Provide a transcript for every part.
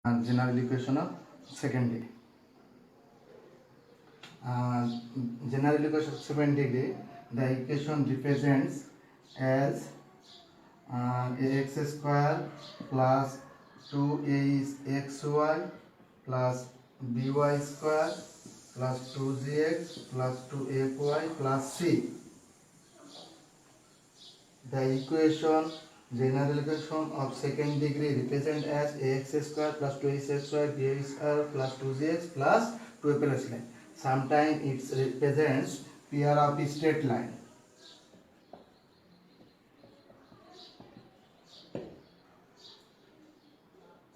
general equation of second degree. General equation of second degree, the equation represents as ax square plus 2a is xy plus by square plus 2gx plus 2fy plus c. The equation general equation of second degree represent as ax square plus 2xy by square plus 2gx plus 2 plus line. Sometimes it represents pair of straight line.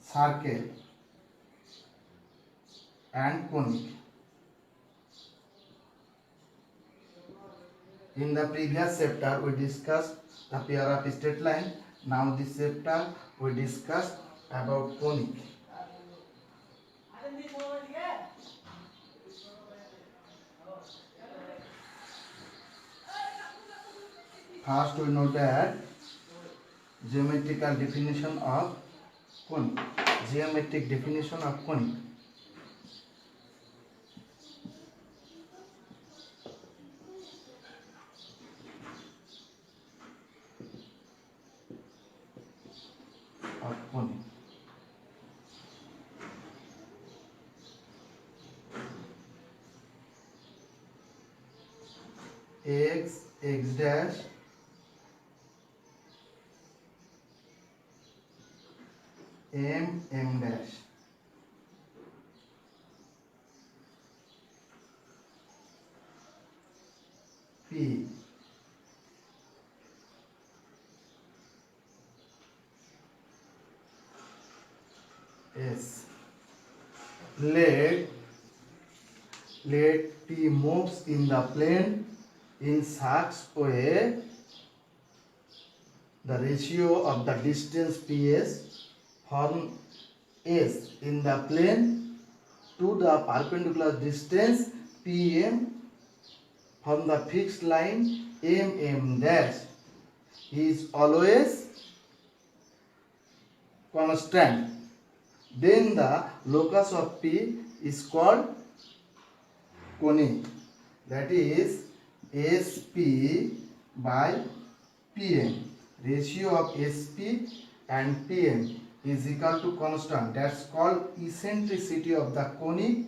Circle and conic. In the previous chapter we discussed the pair of straight line. Now this chapter we discussed about conic. First we know that geometrical definition of conic. Geometric definition of conic. Of conic. X dash m dash p s. Let p moves in the plane in such way the ratio of the distance ps from s in the plane to the perpendicular distance pm from the fixed line mm dash is always constant. Then the locus of p is called conic. That is sp by pm. Ratio of sp and pm is equal to constant. That's called eccentricity of the conic.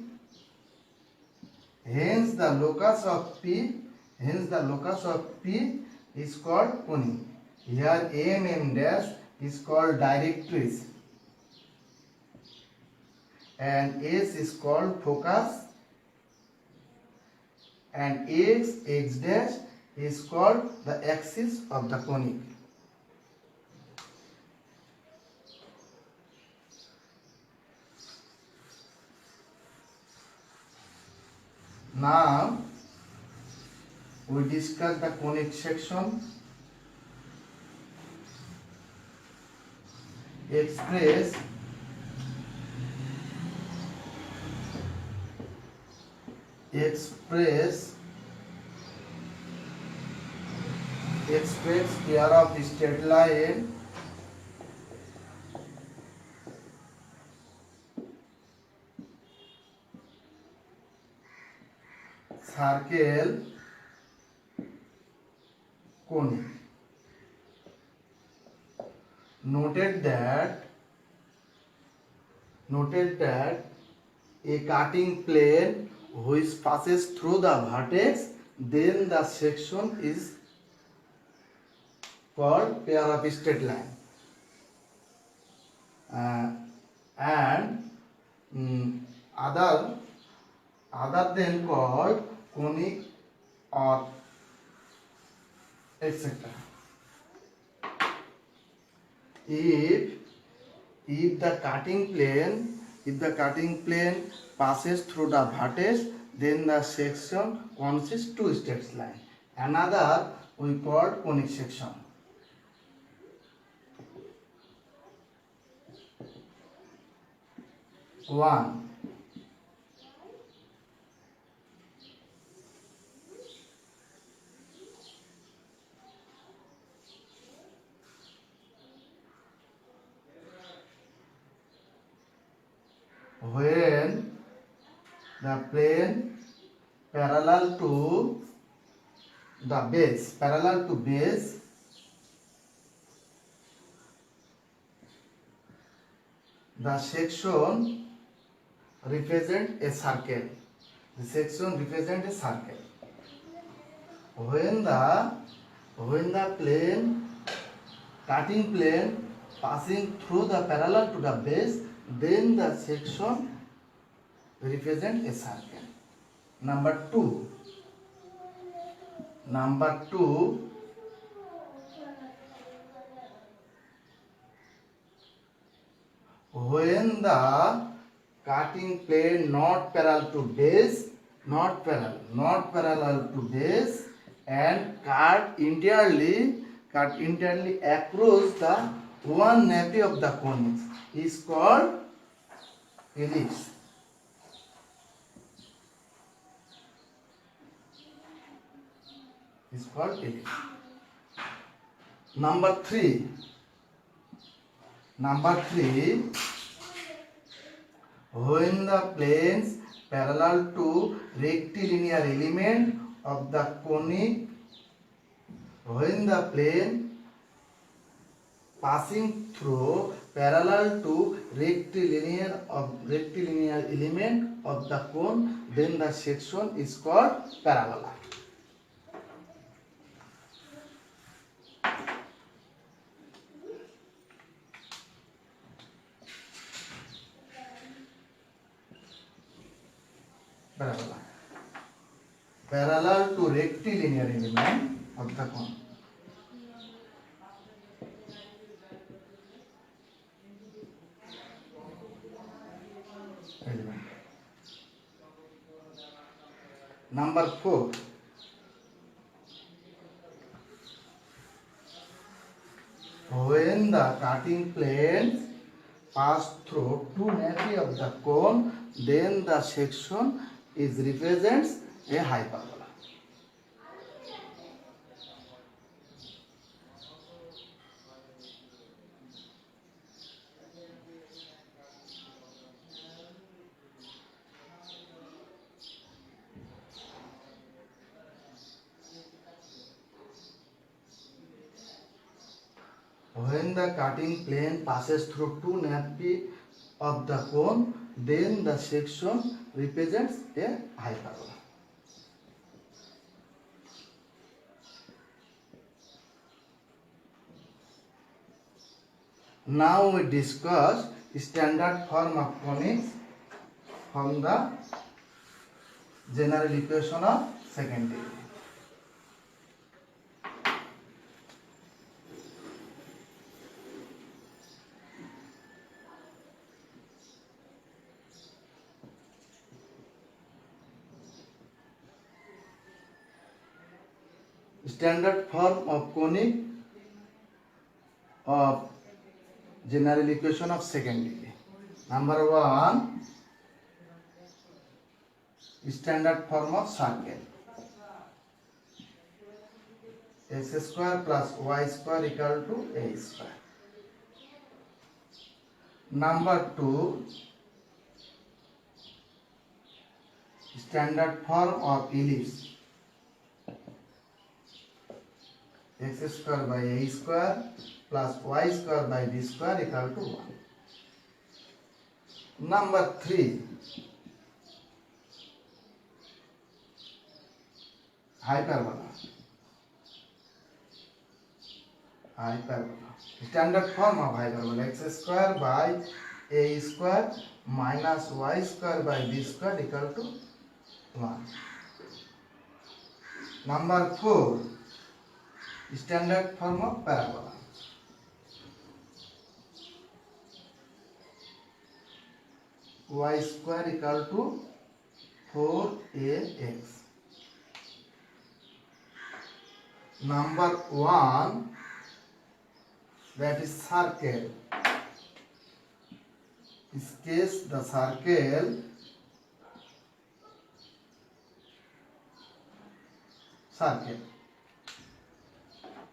Hence the locus of p is called conic. Here mm dash is called directrix and s is called focus and x dash is called the axis of the conic. Now we discuss the conic section. Express pair of straight line circle conic. Noted that a cutting plane which passes through the vertex, then the section is called pair of straight line. And other than called conic or etc. If the cutting plane passes through the vertex, then the section consists two straight lines. Another we call conic section. One. when the plane parallel to base the section represent a circle. The section represent a circle. When the cutting plane passing through the parallel to the base, then the section represent a circle. Number two, when the cutting plane not parallel to base and cut entirely across the one nape of the cone is called ellipse. Number three, when the planes parallel to rectilinear element of the conic, when the plane passing through parallel to rectilinear element of the cone, then the section is called parabola. Parallel to rectilinear element of the cone. Number four, when the cutting planes pass through two nape of the cone, then the section is represents a hyperbola. When the cutting plane passes through two nape of the cone, then the section represents a hyperbola. Now we discuss standard form of conics from the general equation of second degree. Standard form of conic of general equation of second degree. Number one, standard form of circle. X square plus y square equal to a square. Number two, standard form of ellipse. X square by a square plus y square by b square equal to 1. Number three, hyperbola. Standard form of hyperbola: x square by a square minus y square by b square equal to 1. Number four, standard form of parabola. Y square equal to 4ax. Number one, that is circle. In this case, the circle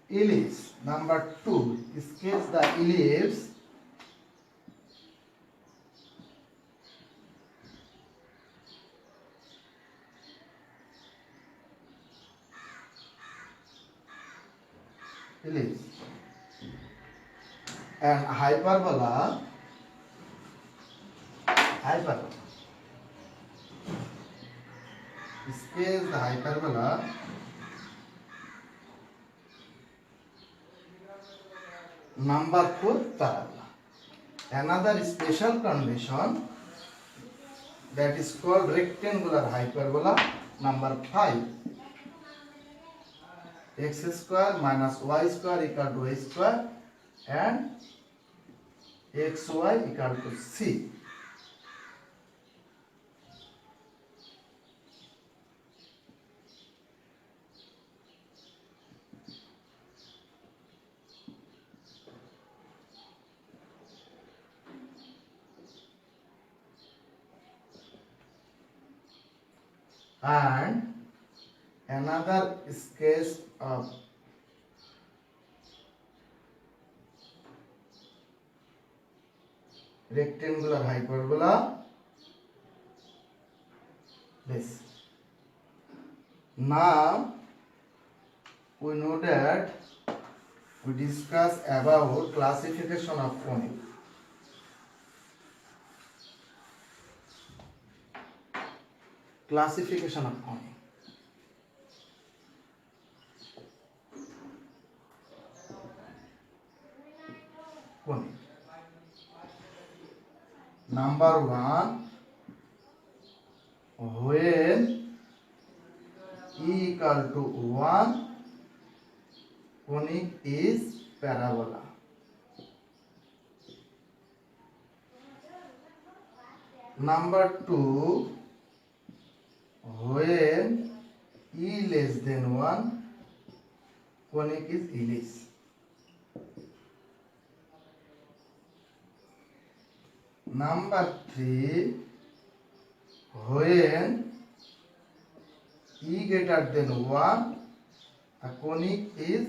ellipse. Number two, in this case the ellipse ellipse. And hyperbola sketch the hyperbola number 4 parabola. Another special condition that is called rectangular hyperbola number 5. X square minus y square equal to a square and xy equal to c. And another case of rectangular hyperbola, this. Now we know that we discuss about classification of conic. Classification of conic. Conic. Number 1, when E equal to 1, conic is parabola. Number 2, when E less than 1, conic is ellipse. Number 3, when E greater than 1, the conic is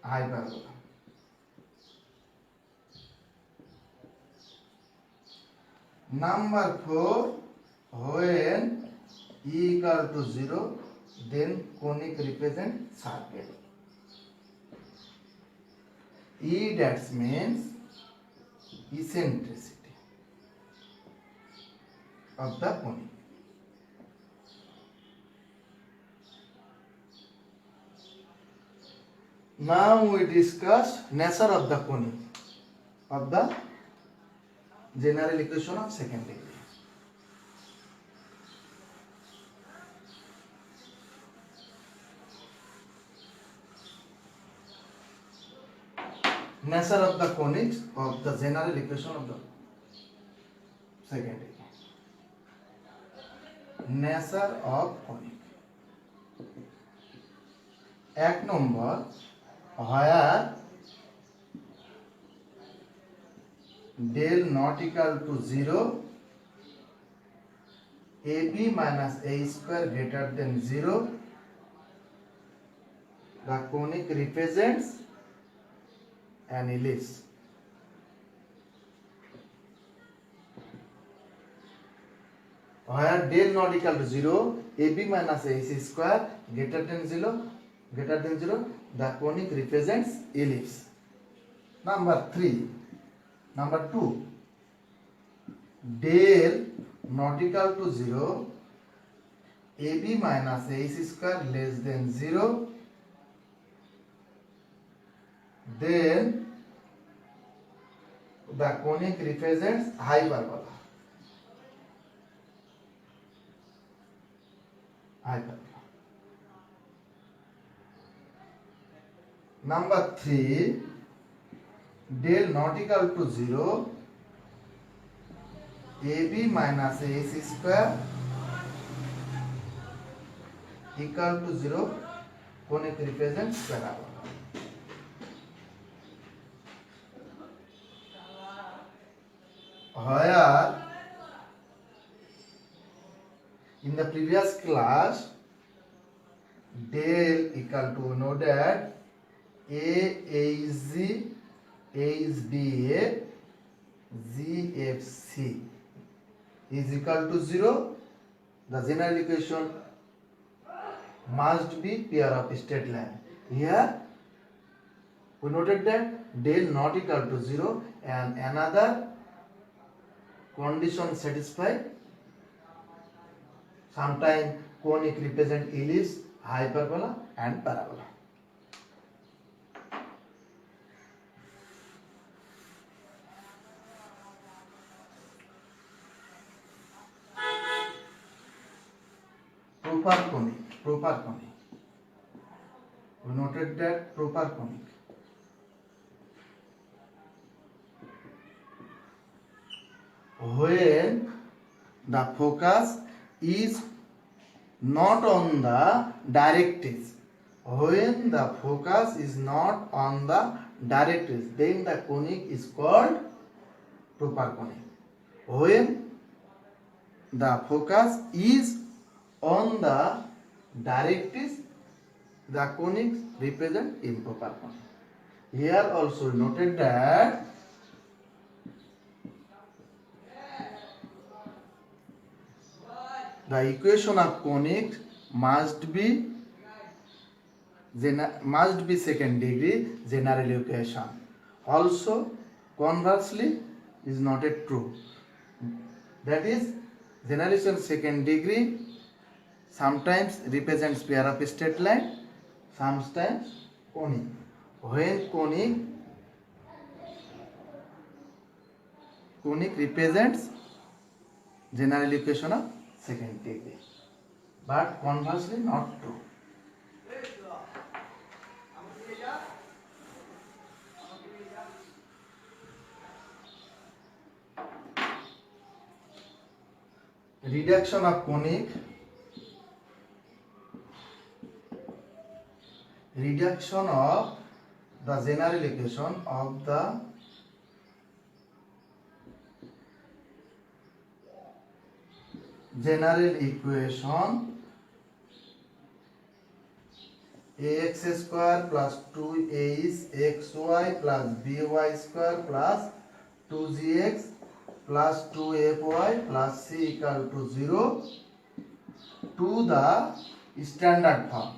hyperbola. Number 4, when E equal to 0, then conic represents circle. E that means eccentricity of the conic. Now we discuss nature of the conic of the general equation of second degree. Nature of the conics of the general equation of the second degree. Nature of conic. এক number, where del not equal to 0, AB minus A square greater than 0, the conic represents an ellipse. Where del not equal to 0, AB minus AC square greater than 0, the conic represents ellipse. Number 2, del not equal to 0, AB minus AC square less than 0, then the conic represents hyperbola. Number 3, del not equal to 0, AB minus AC square equal to 0, conic represents parabola. Where in the previous class del equal to, know that A is G, A is BA, GFC is equal to 0, the general equation must be pair of straight line. Here We noted that del not equal to 0 and another condition satisfied. Sometimes conic represent ellipse, hyperbola and parabola. Proper conic. We noted that proper conic. When the focus is not on the directrix, when the focus is not on the directrix, then the conic is called proper conic. When the focus is on the directrix, the conics represent improper conic. Here also noted that the equation of conic must be second degree general equation. Also, conversely is not a true. That is, generalization second degree sometimes represents pair of straight line, sometimes conic. When conic represents general equation of second degree, but conversely not true. Reduction of conic. Reduction of the general equation of the general equation ax square plus 2axy plus by square plus 2gx plus 2fy plus c equal to 0 to the standard form.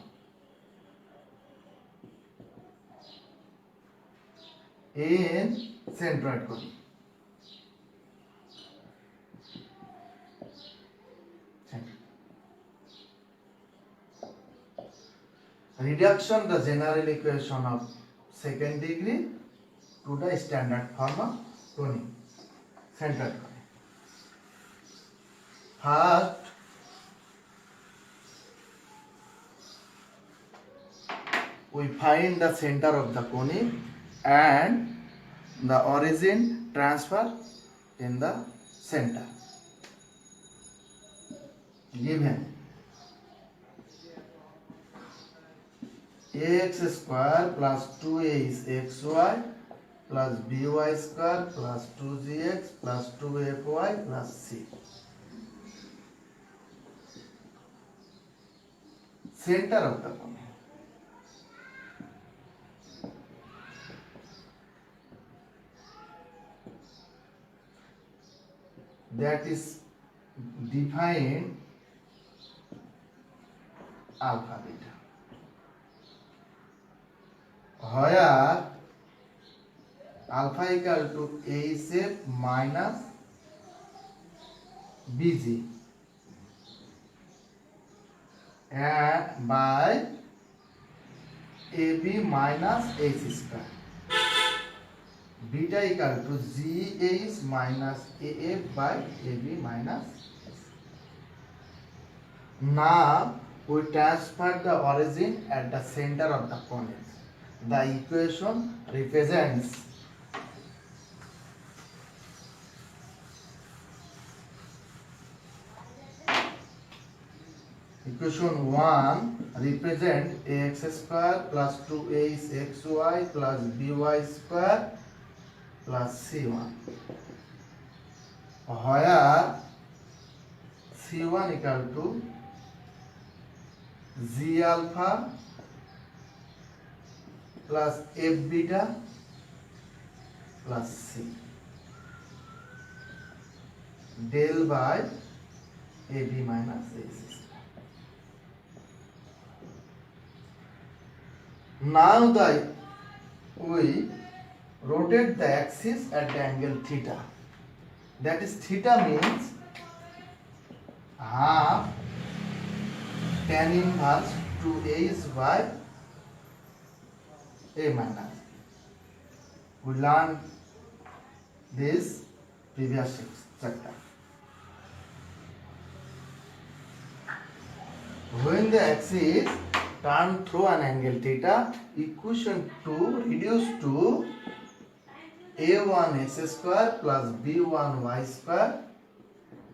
In centroid conic. Reduction the general equation of second degree to the standard form of conic, centroid conic. First, we find the center of the conic and the origin transfer in the center. Given ax square plus 2axy plus by square plus 2gx plus 2fy plus c. Center of the conic. That is defined alpha beta, where alpha equal to ASF minus BG and by AB minus AC square. Beta equal to GH minus AF by AB minus AC. Now we transfer the origin at the center of the conic. The equation represents equation 1 represent ax square plus 2axy plus by square plus c1, where c1 equal to g alpha plus f beta plus c del by ab minus ac. Now the we rotate the axis at the angle theta. That is, theta means half tan inverse 2a is by a minus. We learned this previous chapter. When the axis turn through an angle theta, equation 2 reduced to a1 x square plus b1 y square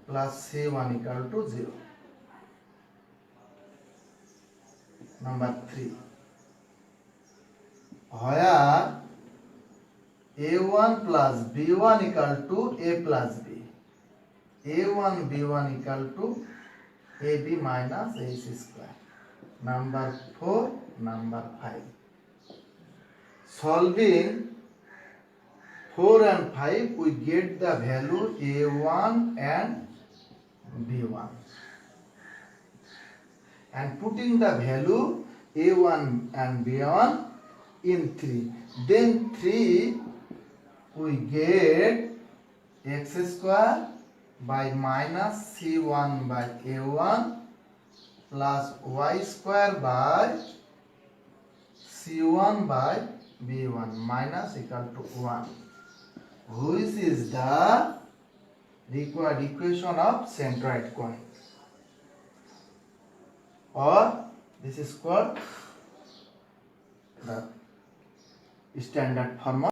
plus c1 equal to 0. Number 3. Where a1 plus b1 equal to a plus b. a1 b1 equal to ab minus ac square. Number 4, number 5. Solving 4 and 5, we get the value a1 and b1. And putting the value a1 and b1 in 3. Then 3, we get x square by minus c1 by a1 plus y square by c1 by b1 minus equal to 1, which is the required equation of centroid cone, or this is called the standard form